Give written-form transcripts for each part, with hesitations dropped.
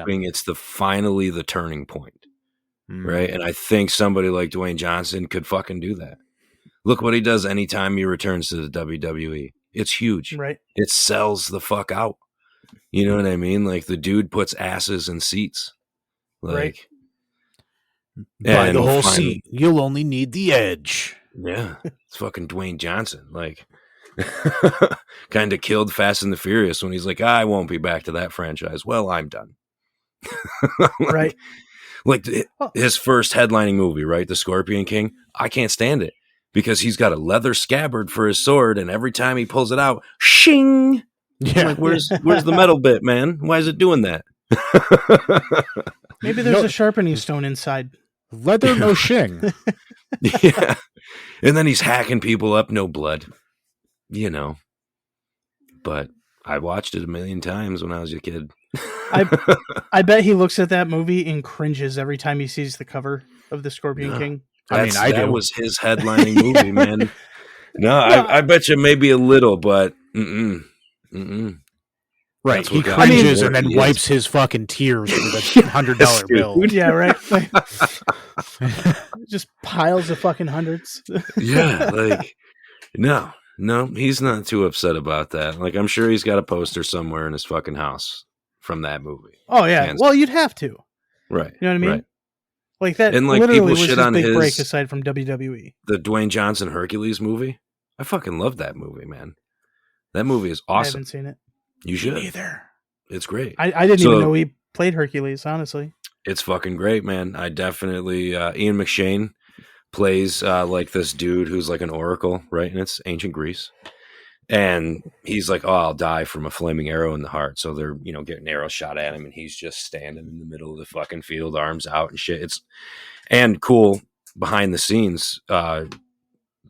hoping it's finally the turning point, right? And I think somebody like Dwayne Johnson could fucking do that. Look what he does anytime he returns to the WWE. It's huge. Right. It sells the fuck out. You know what I mean? Like, the dude puts asses in seats. Like, Right. Buy the whole seat. You'll only need the edge. Yeah. It's fucking Dwayne Johnson. Like, kind of killed Fast and the Furious when he's like, I won't be back to that franchise. Well, I'm done. Right. Like his first headlining movie, right? The Scorpion King. I can't stand it because he's got a leather scabbard for his sword, and every time he pulls it out, shing. Yeah. Like, where's the metal bit, man? Why is it doing that? Maybe there's a sharpening stone inside. Leather, no shing. Yeah. And then he's hacking people up, no blood. You know. But I watched it a million times when I was a kid. I bet he looks at that movie and cringes every time he sees the cover of the Scorpion King. That was his headlining movie, man. No, I bet you maybe a little, but Right, he cringes and then wipes his fucking tears with a $100 bill. Yeah, right. Just piles of fucking hundreds. Yeah, like no, he's not too upset about that. Like, I'm sure he's got a poster somewhere in his fucking house from that movie. Oh yeah, well, you'd have to. Right. You know what I mean? Right. Like that. And like, literally people was shit his on big break aside from WWE. The Dwayne Johnson Hercules movie. I fucking love that movie, man. That movie is awesome. I haven't seen it. You should. Neither. It's great. I didn't even know he played Hercules, honestly. It's fucking great, man. I definitely Ian McShane plays like this dude who's like an oracle, right? And it's ancient Greece. And he's like, oh, I'll die from a flaming arrow in the heart. So they're, getting arrows shot at him, and he's just standing in the middle of the fucking field, arms out and shit. And cool, behind the scenes, The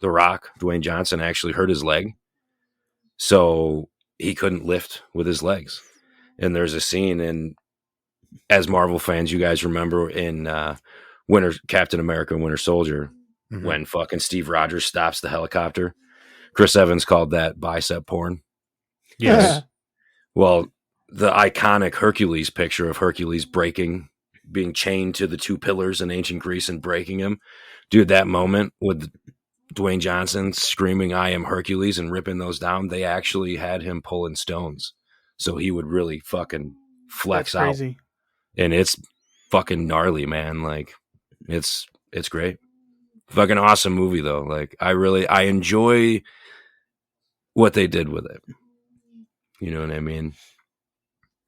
Rock, Dwayne Johnson, actually hurt his leg. So he couldn't lift with his legs. And there's a scene in, as Marvel fans, you guys remember in Captain America Winter Soldier, when fucking Steve Rogers stops the helicopter. Chris Evans called that bicep porn. Yes. Well, the iconic Hercules picture of Hercules being chained to the two pillars in ancient Greece and breaking him. Dude, that moment with Dwayne Johnson screaming, I am Hercules, and ripping those down, they actually had him pulling stones. So he would really fucking flex out. Crazy. And it's fucking gnarly, man. Like, it's great. Fucking awesome movie, though. Like, I enjoy what they did with it. You know what I mean?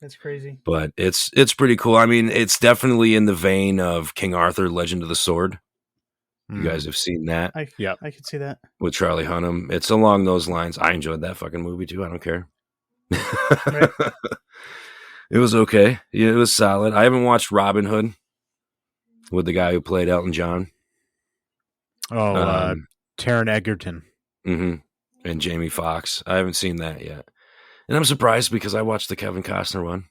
That's crazy. But it's pretty cool. I mean, it's definitely in the vein of King Arthur, Legend of the Sword. You guys have seen that? I could see that. With Charlie Hunnam. It's along those lines. I enjoyed that fucking movie, too. I don't care. Right. It was okay. Yeah, it was solid. I haven't watched Robin Hood with the guy who played Elton John. Oh, Taron Egerton. Mm-hmm. And Jamie Foxx. I haven't seen that yet. And I'm surprised because I watched the Kevin Costner one.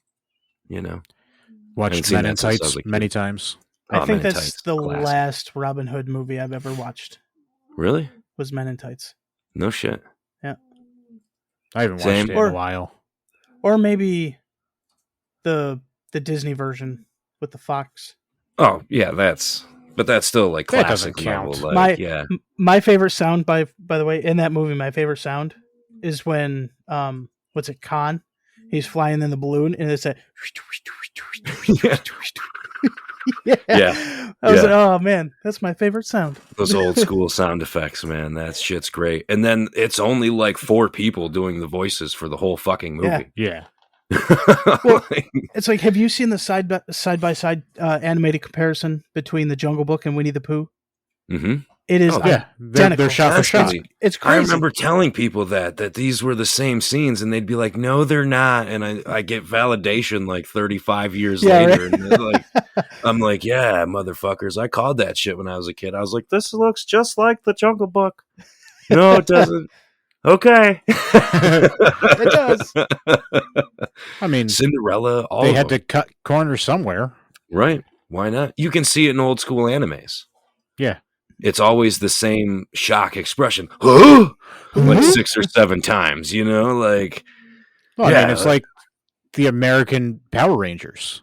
Watched Men in Tights many times. I think that's the last Robin Hood movie I've ever watched. Really? Was Men in Tights. No shit. Yeah. I haven't watched it in a while. Or maybe the Disney version with the fox. Oh, yeah, that's still like classic. That doesn't count. My favorite sound, by the way, in that movie, my favorite sound is when Khan? He's flying in the balloon, and it's a yeah. I was like, oh man, that's my favorite sound. Those old school sound effects, man. That shit's great. And then it's only like 4 people doing the voices for the whole fucking movie. Yeah. Well, it's like, have you seen the side by side animated comparison between the Jungle Book and Winnie the Pooh? Mm-hmm. It is identical. They're shot for shot. It's crazy. I remember telling people that these were the same scenes, and they'd be like, "No, they're not." And I get validation like 35 years later, right? And like, I'm like, "Yeah, motherfuckers, I called that shit when I was a kid. I was like, this looks just like the Jungle Book." No, it doesn't. Okay, it does. I mean, Cinderella. They had to cut corners somewhere, right? Why not? You can see it in old school animes. Yeah. It's always the same shock expression, like 6 or 7 times, like. Well, I mean, it's like the American Power Rangers.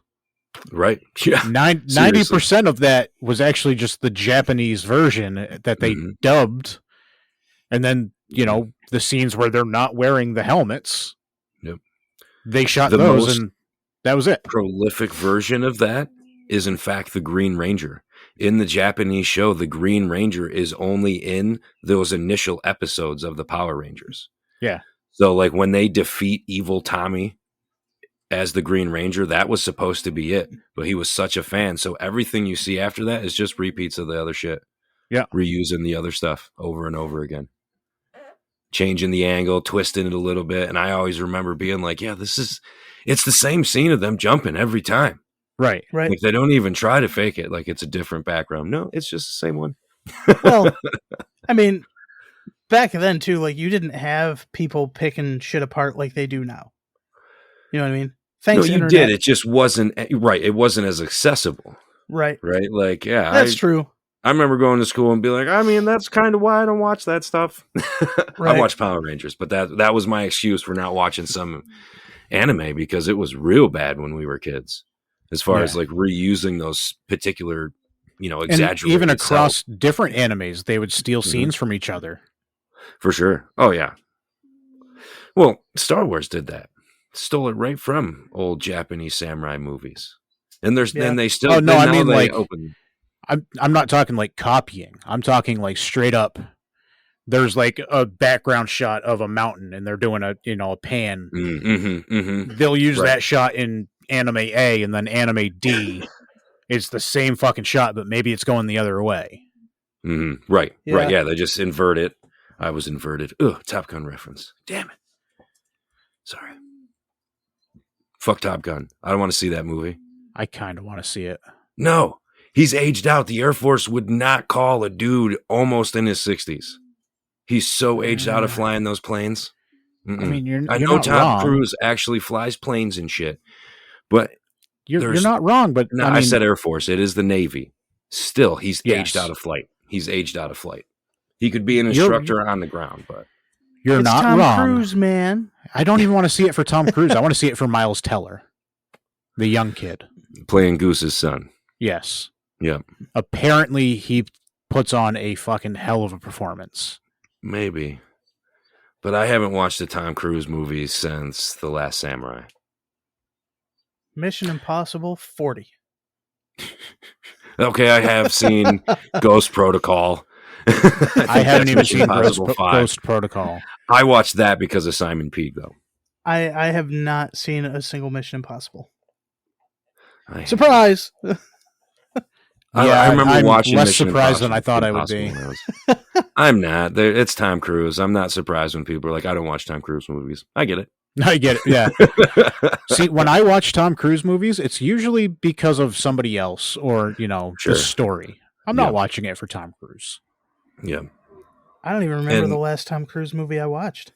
Right. Yeah. 90% of that was actually just the Japanese version that they dubbed. And then, the scenes where they're not wearing the helmets. Yep. They shot The those most and that was it. prolific version of that is in fact the Green Ranger. In the Japanese show, the Green Ranger is only in those initial episodes of the Power Rangers. Yeah. So like when they defeat evil Tommy as the Green Ranger, that was supposed to be it. But he was such a fan. So everything you see after that is just repeats of the other shit. Yeah. Reusing the other stuff over and over again. Changing the angle, twisting it a little bit. And I always remember being like, yeah, it's the same scene of them jumping every time. Right. Like they don't even try to fake it like it's a different background. No, it's just the same one. Well, I mean, back then too, like you didn't have people picking shit apart like they do now. You know what I mean? Thanks, no, you internet. did. It just wasn't right. It wasn't as accessible. Right. Like, yeah, that's true. I remember going to school and be like, I mean, that's kind of why I don't watch that stuff. Right. I watch Power Rangers, but that was my excuse for not watching some anime because it was real bad when we were kids. As far as like reusing those particular, exaggerated. And even across different animes, they would steal scenes from each other. For sure. Oh yeah. Well, Star Wars did that. Stole it right from old Japanese samurai movies. And then they still. Oh no, I mean like open. I'm not talking like copying. I'm talking like straight up. There's like a background shot of a mountain, and they're doing a pan. They'll use that shot in anime A, and then anime D. It's the same fucking shot, but maybe it's going the other way. Right. Yeah, they just invert it. I was inverted. Ugh, Top Gun reference. Damn it. Sorry. Fuck Top Gun. I don't want to see that movie. I kind of want to see it. No. He's aged out. The Air Force would not call a dude almost in his 60s. He's so aged out of flying those planes. I mean, you're I know not Tom wrong. Cruise actually flies planes and shit, but you're not wrong. But no, I said Air Force. It is the Navy. Still, he's aged out of flight. He's aged out of flight. He could be an instructor on the ground, but you're not Tom wrong. Cruise, man. I don't even want to see it for Tom Cruise. I want to see it for Miles Teller, the young kid playing Goose's son. Yes. Yeah. Apparently, he puts on a fucking hell of a performance. Maybe. But I haven't watched a Tom Cruise movie since The Last Samurai. Mission Impossible 40. Okay, I have seen Ghost Protocol. I haven't even seen Ghost Protocol. I watched that because of Simon Pegg, though. I have not seen a single Mission Impossible. Surprise! I remember I'm watching less Mission surprised Impossible than I thought I would be. I'm not. It's Tom Cruise. I'm not surprised when people are like, I don't watch Tom Cruise movies. I get it. I get it, yeah. See, when I watch Tom Cruise movies, it's usually because of somebody else or, the story. I'm not watching it for Tom Cruise. Yeah. I don't even remember the last Tom Cruise movie I watched.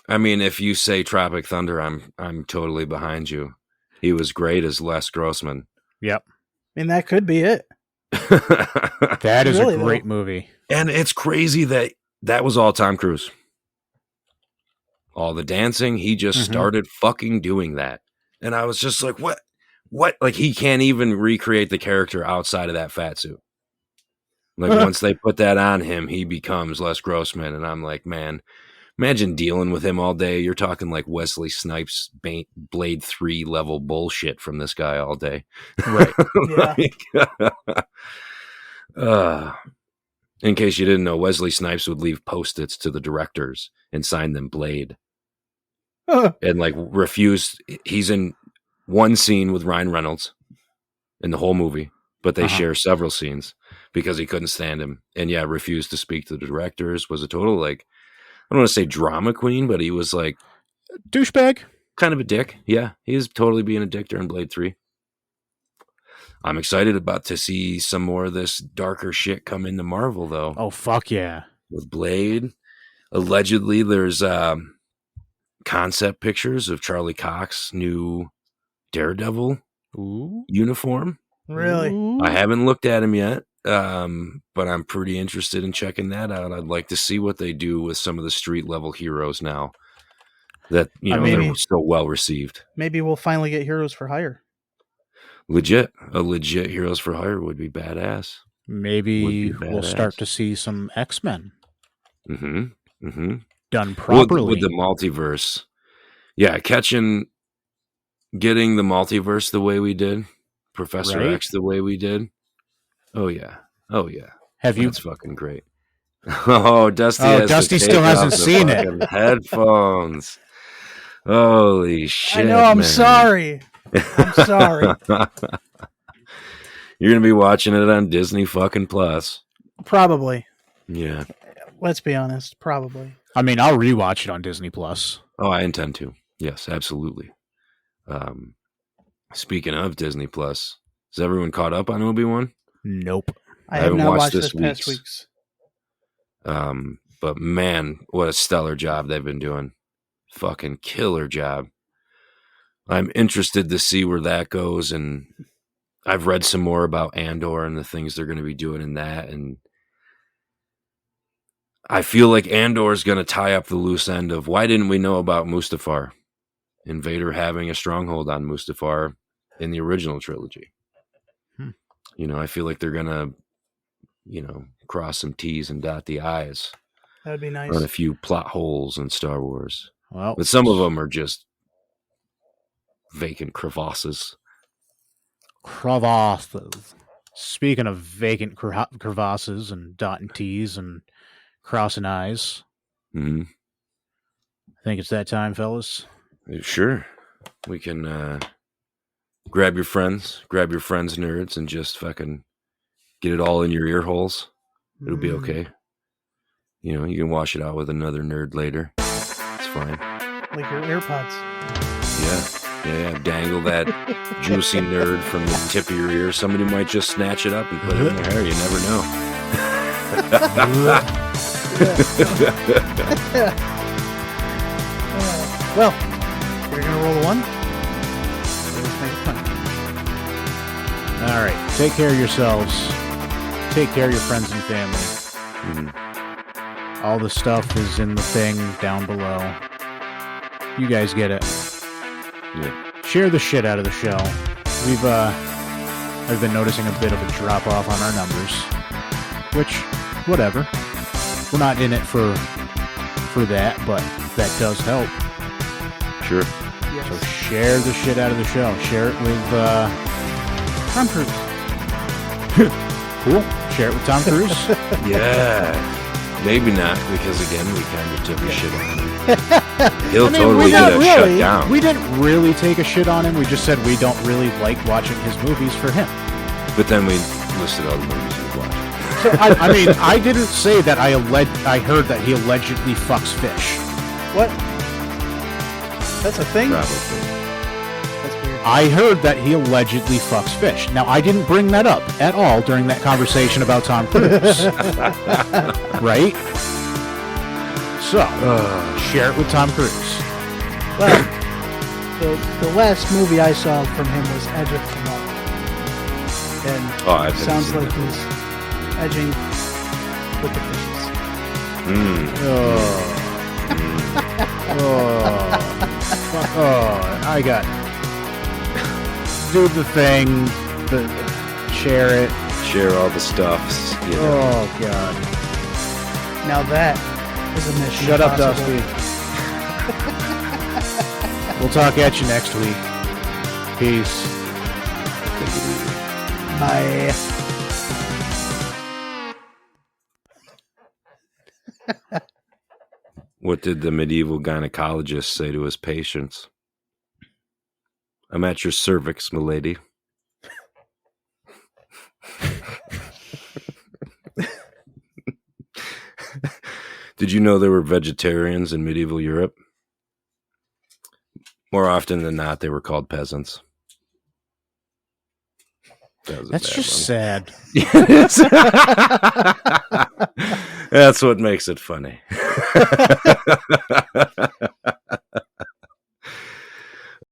I mean, if you say Tropic Thunder, I'm totally behind you. He was great as Les Grossman. Yep. I mean, that could be it. That is really a great movie. And it's crazy that was all Tom Cruise. All the dancing, he just started fucking doing that. And I was just like, what? Like, he can't even recreate the character outside of that fat suit. Like, once they put that on him, he becomes Les Grossman. And I'm like, man, imagine dealing with him all day. You're talking like Wesley Snipes Blade 3 level bullshit from this guy all day. Right. In case you didn't know, Wesley Snipes would leave Post-its to the directors and sign them Blade. And like refused. He's in one scene with Ryan Reynolds in the whole movie, but they share several scenes because he couldn't stand him. And refused to speak to the directors. Was a total, like, I don't want to say drama queen, but he was like douchebag, kind of a dick. Yeah, he is totally being a dick during Blade 3. I'm excited to see some more of this darker shit come into Marvel, though. Oh, fuck yeah. With Blade. Allegedly, there's concept pictures of Charlie Cox's new Daredevil uniform. Really? I haven't looked at him yet, but I'm pretty interested in checking that out. I'd like to see what they do with some of the street-level heroes now that, they're so well received. Maybe we'll finally get Heroes for Hire. A legit Heroes for Hire would be badass. Maybe we'll start to see some X-Men. Done properly. With the multiverse. Yeah, getting the multiverse the way we did. Professor X the way we did. Oh, yeah. That's fucking great. Oh, Dusty still hasn't seen it. Headphones. Holy shit. I know, I'm sorry. I'm sorry. You're going to be watching it on Disney fucking Plus. Probably. Yeah. Let's be honest. Probably. I mean, I'll rewatch it on Disney Plus. Oh, I intend to. Yes, absolutely. Speaking of Disney Plus, is everyone caught up on Obi-Wan? Nope. I have not watched this past week's. But man, what a stellar job they've been doing. Fucking killer job. I'm interested to see where that goes, and I've read some more about Andor and the things they're going to be doing in that, and I feel like Andor is going to tie up the loose end of why didn't we know about Mustafar and Vader having a stronghold on Mustafar in the original trilogy. You know, I feel like they're going to, cross some T's and dot the I's. That'd be nice. On a few plot holes in Star Wars. Well, but some of them are just vacant crevasses. Speaking of vacant crevasses and dotting T's and crossing I's, I think it's that time, fellas. Sure. We can grab your friends, nerds, and just fucking get it all in your ear holes. It'll be okay. You know, you can wash it out with another nerd later. It's fine. Like your AirPods. Yeah. Dangle that juicy nerd from the tip of your ear. Somebody might just snatch it up and put it in their hair. You never know. Well, we're going to roll a 1. Let's make it fun. All right. Take care of yourselves. Take care of your friends and family. All the stuff is in the thing down below. You guys get it. Yeah. Share the shit out of the show. I've been noticing a bit of a drop off on our numbers, which, whatever. We're not in it for that, but that does help. Sure. Yes. So share the shit out of the show. Share it with Tom Cruise. Cool. Share it with Tom Cruise. Yeah. Maybe not, because again, we kind of took a shit on him. He'll totally get us shut down. We didn't really take a shit on him. We just said we don't really like watching his movies for him. But then we listed all the movies we've watched. So, I mean, I didn't say that I heard that he allegedly fucks fish. What? That's a thing? Probably. That's weird. I heard that he allegedly fucks fish. Now, I didn't bring that up at all during that conversation about Tom Cruise. Right? So, share it with Tom Cruise. Well, the last movie I saw from him was Edge of Tomorrow. And it sounds like he's edging with the fishes. I got... Do the thing. Share it. Share all the stuffs. You know. Oh, God. Now that is a mission. Shut up, Dusty. We'll talk at you next week. Peace. Bye. What did the medieval gynecologist say to his patients? I'm at your cervix, milady. Did you know there were vegetarians in medieval Europe? More often than not, they were called peasants. That's just sad. That's what makes it funny.